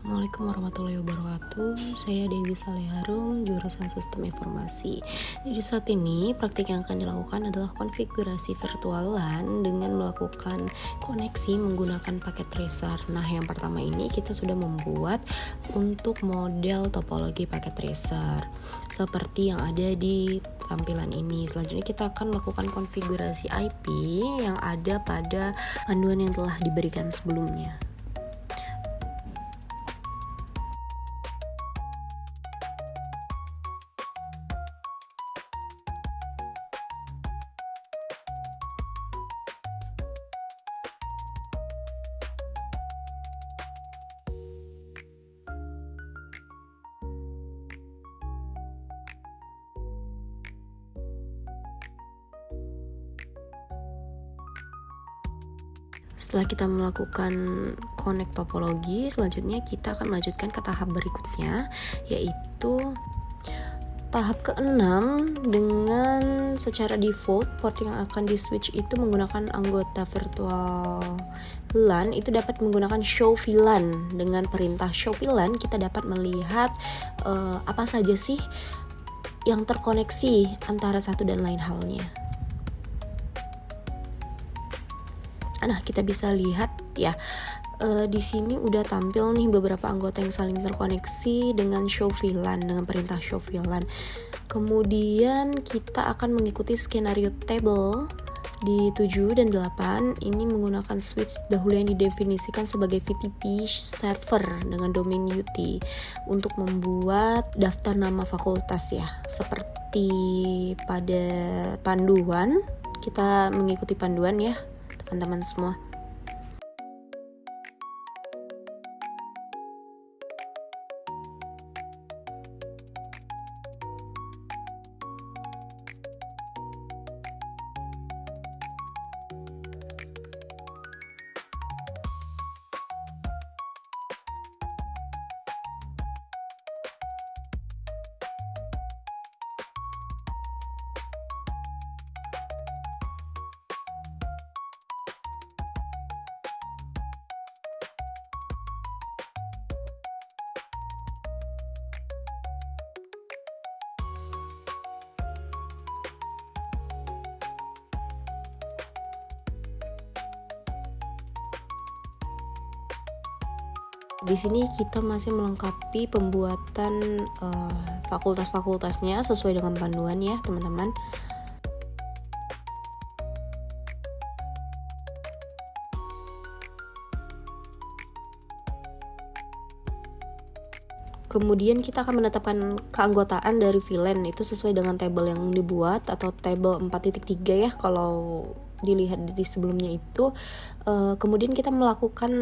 Assalamualaikum warahmatullahi wabarakatuh. Saya Dewi Saleharum, jurusan Sistem Informasi. Jadi saat ini praktik yang akan dilakukan adalah konfigurasi virtual LAN dengan melakukan koneksi menggunakan paket tracer. Nah, yang pertama ini kita sudah membuat untuk model topologi paket tracer seperti yang ada di tampilan ini. Selanjutnya kita akan melakukan konfigurasi IP yang ada pada panduan yang telah diberikan sebelumnya. Setelah kita melakukan connect topologi, selanjutnya kita akan melanjutkan ke tahap berikutnya, yaitu tahap ke-6 dengan secara default port yang akan di switch itu menggunakan anggota virtual LAN itu dapat menggunakan show VLAN. Dengan perintah show VLAN kita dapat melihat apa saja sih yang terkoneksi antara satu dan lain halnya. Nah, kita bisa lihat ya, di sini udah tampil nih beberapa anggota yang saling terkoneksi dengan show VLAN, dengan perintah show VLAN. Kemudian kita akan mengikuti skenario table di 7 dan 8. Ini menggunakan switch dahulu yang didefinisikan sebagai VTP server dengan domain UT untuk membuat daftar nama fakultas ya. Seperti pada panduan, kita mengikuti panduan ya teman-teman semua. Di sini kita masih melengkapi pembuatan fakultas-fakultasnya sesuai dengan panduan ya teman-teman. Kemudian kita akan menetapkan keanggotaan dari VLAN itu sesuai dengan tabel yang dibuat atau tabel 4.3 ya kalau dilihat di sebelumnya itu. Kemudian kita melakukan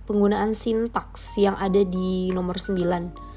penggunaan sintaks yang ada di nomor 9.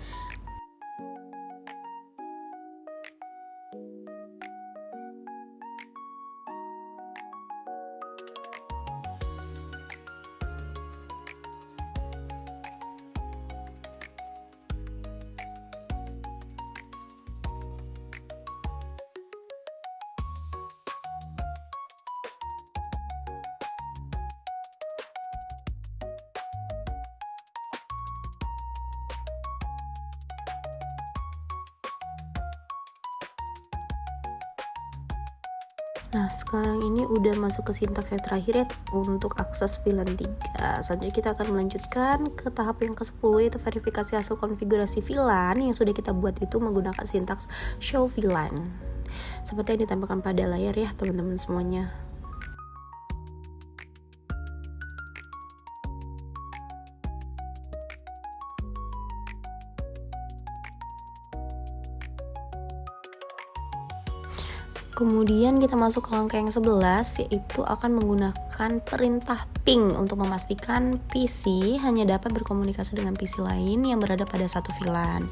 Nah, sekarang ini udah masuk ke sintaks yang terakhir ya untuk akses VLAN 3. Selanjutnya kita akan melanjutkan ke tahap yang ke-10 yaitu verifikasi hasil konfigurasi VLAN yang sudah kita buat itu menggunakan sintaks show VLAN. Seperti yang ditampilkan pada layar ya teman-teman semuanya. Kemudian kita masuk ke langkah yang 11 yaitu akan menggunakan perintah ping untuk memastikan PC hanya dapat berkomunikasi dengan PC lain yang berada pada satu VLAN.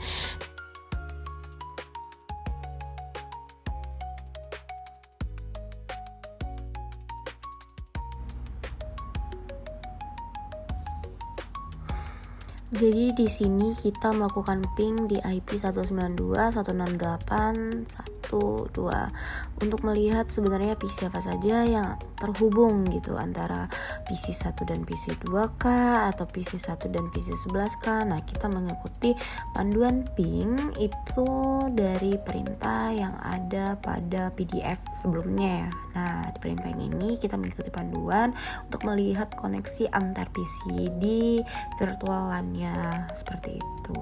Jadi di sini kita melakukan ping di IP 192.168.1.2 untuk melihat sebenarnya PC apa saja yang terhubung gitu antara PC 1 dan PC 2 kah atau PC 1 dan PC 11 kah. Nah, kita mengikuti panduan ping itu dari perintah yang ada pada PDF sebelumnya ya. Nah, di perintah ini kita mengikuti panduan untuk melihat koneksi antar PC di virtual LAN-nya seperti itu.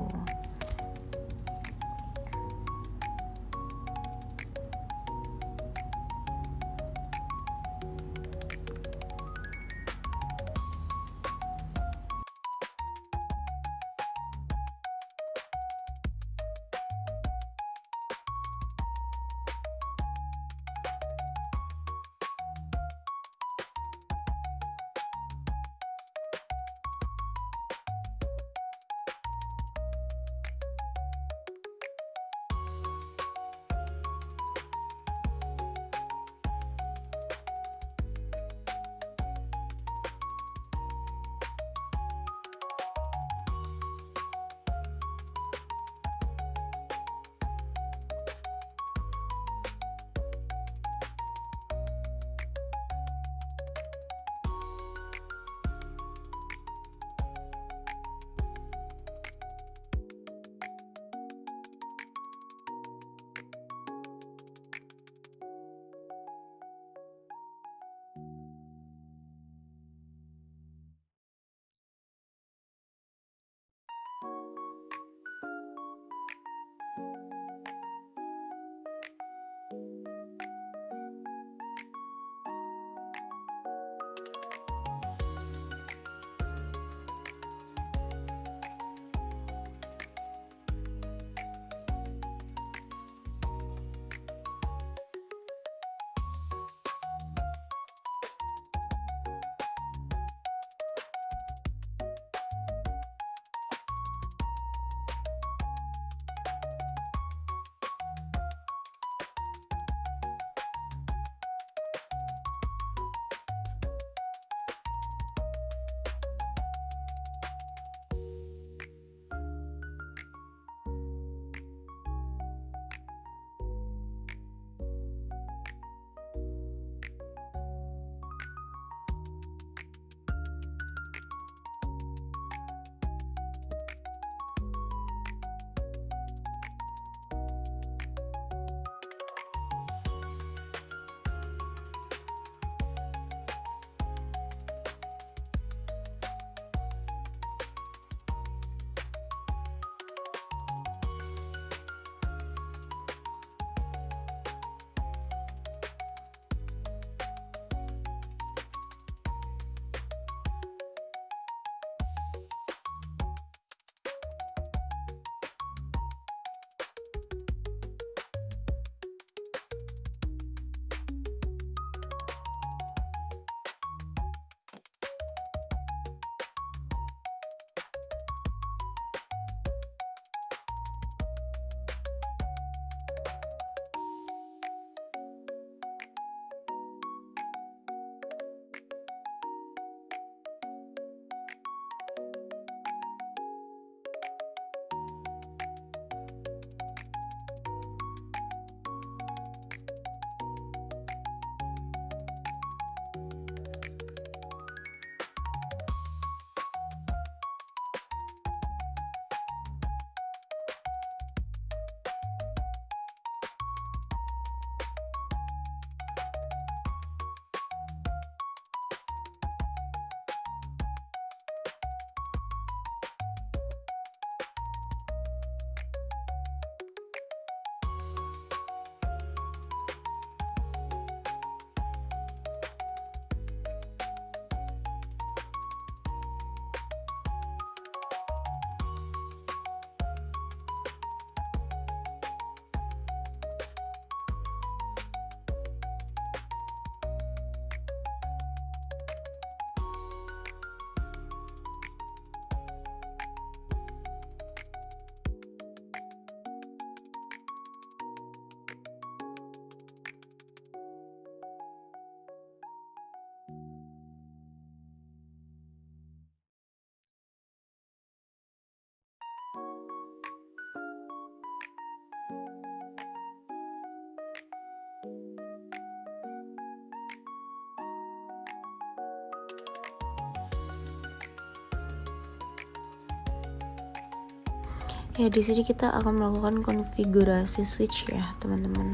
Ya, di sini kita akan melakukan konfigurasi switch ya, teman-teman.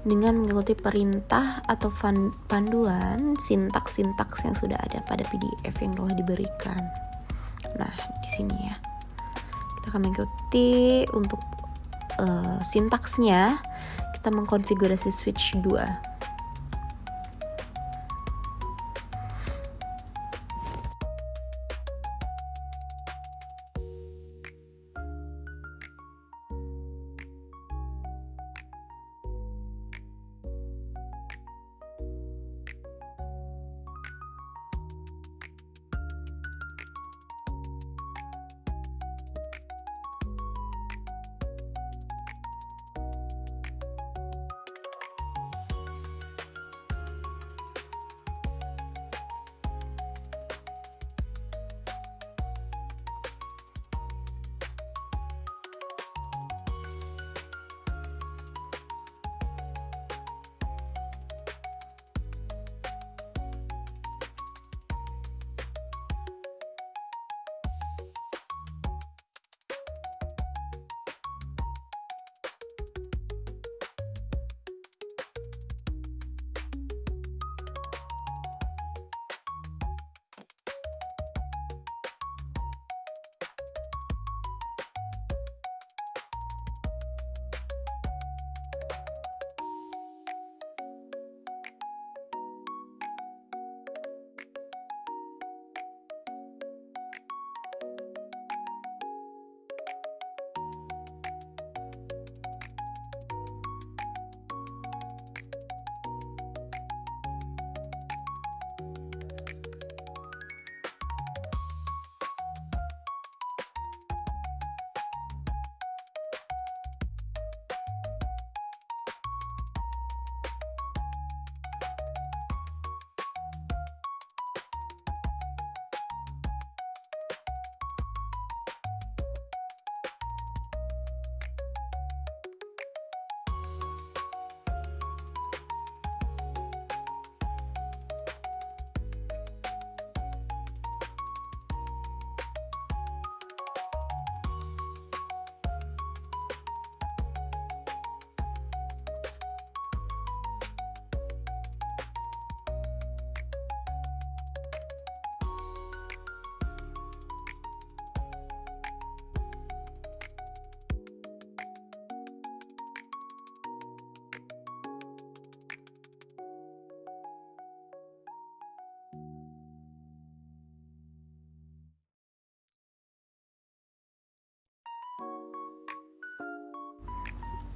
Dengan mengikuti perintah atau panduan sintaks-sintaks yang sudah ada pada PDF yang telah diberikan. Nah, di sini ya. Kita akan mengikuti untuk sintaksnya. Kita mengkonfigurasi switch 2.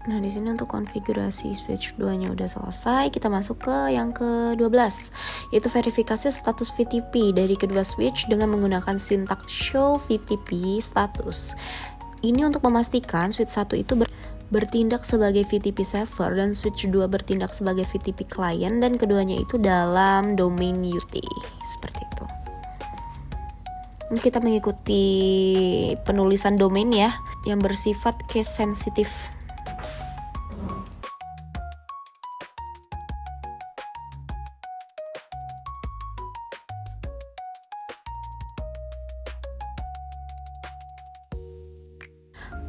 Nah, di sini untuk konfigurasi switch 2-nya udah selesai. Kita masuk ke yang ke-12, yaitu verifikasi status VTP dari kedua switch dengan menggunakan sintaks show VTP status. Ini untuk memastikan switch 1 itu bertindak sebagai VTP server dan switch 2 bertindak sebagai VTP client, dan keduanya itu dalam domain UT. Seperti itu. Ini kita mengikuti penulisan domain ya, yang bersifat case sensitif.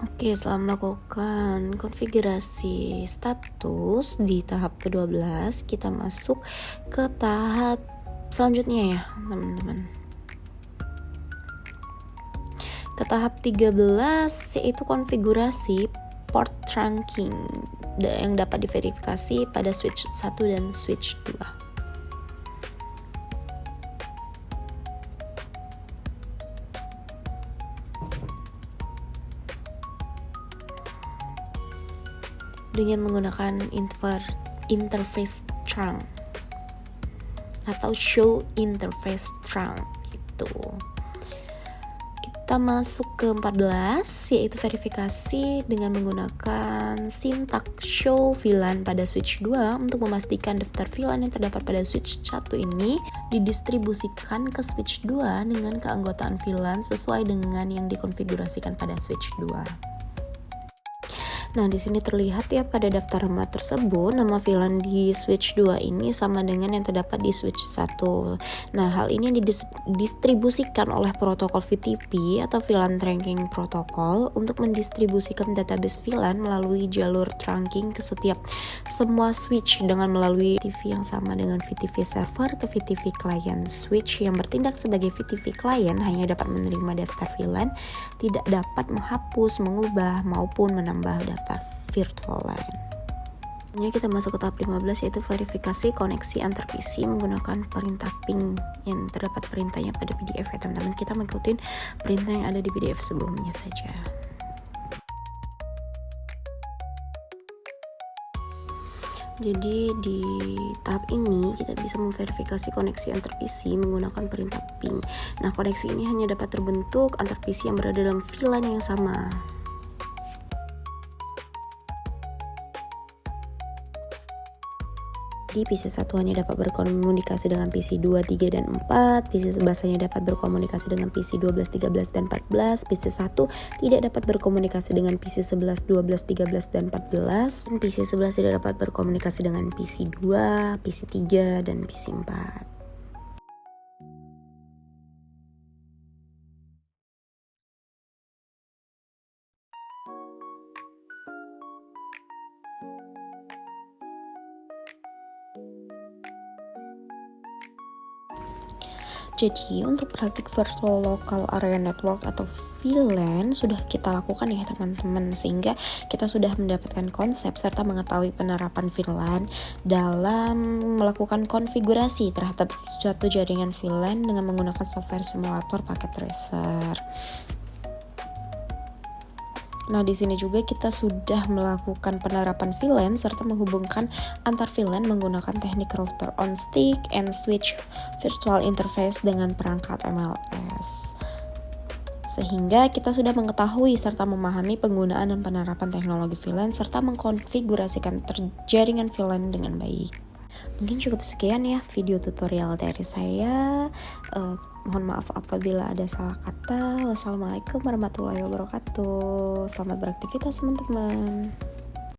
Oke, setelah melakukan konfigurasi status di tahap ke-12, kita masuk ke tahap selanjutnya ya, teman-teman. Ke tahap 13, yaitu konfigurasi port trunking yang dapat diverifikasi pada switch 1 dan switch 2. Dengan menggunakan interface trunk atau show interface trunk itu. Kita masuk ke 14, yaitu verifikasi dengan menggunakan sintaks show VLAN pada switch 2 untuk memastikan daftar VLAN yang terdapat pada switch 1 ini didistribusikan ke switch 2 dengan keanggotaan VLAN sesuai dengan yang dikonfigurasikan pada switch 2. Nah, di sini terlihat ya pada daftar nama tersebut, nama VLAN di switch 2 ini sama dengan yang terdapat di switch 1. Nah, hal ini didistribusikan oleh protokol VTP atau VLAN Trunking Protocol untuk mendistribusikan database VLAN melalui jalur trunking ke setiap semua switch dengan melalui TV yang sama dengan VTP server ke VTP client. Switch yang bertindak sebagai VTP client hanya dapat menerima daftar VLAN, tidak dapat menghapus, mengubah maupun menambah daftar virtual LAN. Ini kita masuk ke tahap 15, yaitu verifikasi koneksi antar PC menggunakan perintah ping yang terdapat perintahnya pada PDF ya teman-teman. Kita mengikuti perintah yang ada di PDF sebelumnya saja. Jadi di tahap ini kita bisa memverifikasi koneksi antar PC menggunakan perintah ping. Nah, koneksi ini hanya dapat terbentuk antar PC yang berada dalam VLAN yang sama. Di PC 1 hanya dapat berkomunikasi dengan PC 2, 3, dan 4. PC 11 hanya dapat berkomunikasi dengan PC 12, 13, dan 14. PC 1 tidak dapat berkomunikasi dengan PC 11, 12, 13, dan 14. PC 11 tidak dapat berkomunikasi dengan PC 2, PC 3, dan PC 4. Jadi untuk praktik virtual local area network atau VLAN sudah kita lakukan ya teman-teman, sehingga kita sudah mendapatkan konsep serta mengetahui penerapan VLAN dalam melakukan konfigurasi terhadap suatu jaringan VLAN dengan menggunakan software simulator paket tracer. Nah, di sini juga kita sudah melakukan penerapan VLAN serta menghubungkan antar VLAN menggunakan teknik router on stick and switch virtual interface dengan perangkat MLS. Sehingga kita sudah mengetahui serta memahami penggunaan dan penerapan teknologi VLAN serta mengkonfigurasikan jaringan VLAN dengan baik. Mungkin cukup sekian ya video tutorial dari saya. Mohon maaf apabila ada salah kata. Wassalamualaikum warahmatullahi wabarakatuh. Selamat beraktivitas teman-teman.